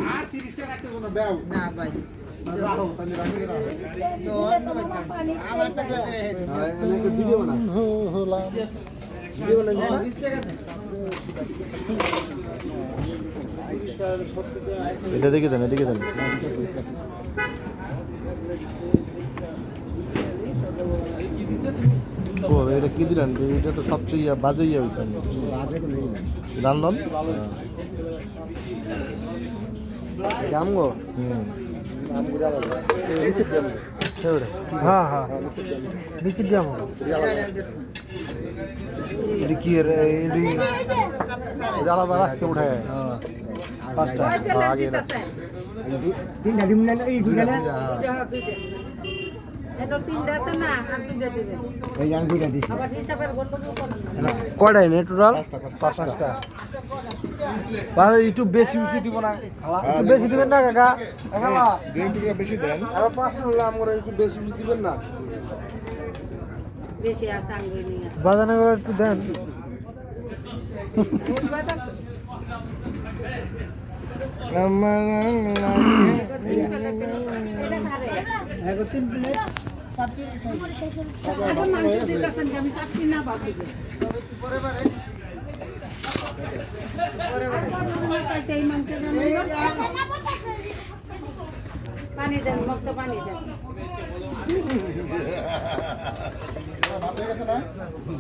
আর 30 টাকা রাখতে কোনো দাও না ভাই রাখো তাহলে রাখি আমার টাকা একটা ভিডিও বানা হলাম ভিডিও বানা এটা দেখে দেন এদিকে দেন ও এটা কি দিলেন এটা তো সবচেয়ে বাজে ইয়ে হয়েছে রান্ধন দাম গো হ্যাঁ হ্যাঁ নিচের দাম এটা কি আলাদা রাখতে উঠে পাঁচটা আগে তিনটা দিন না এই দুইটা না এটা তিনটাতে না আর দুইটা দিবেন এই জান দুইটা দিছি আবার হিসাবের গন্ডগোল করবেন না কয়টা এনে টোটাল পাঁচটা একটু বেশি বেশি দিব না একটু বেশি দিবেন না কাকা কাকা বেশি দেন আর পাঁচটা হলে আমরা একটু বেশি বেশি দিবেন না বেশি আর সাঙ্গে নিয়ে বাজানো করে একটু দেন এটা তিন প্লেট আগে মাংস দিতেছেন আমি চাচ্ছি না বাকি পানি দেন মক্ত পানি দেন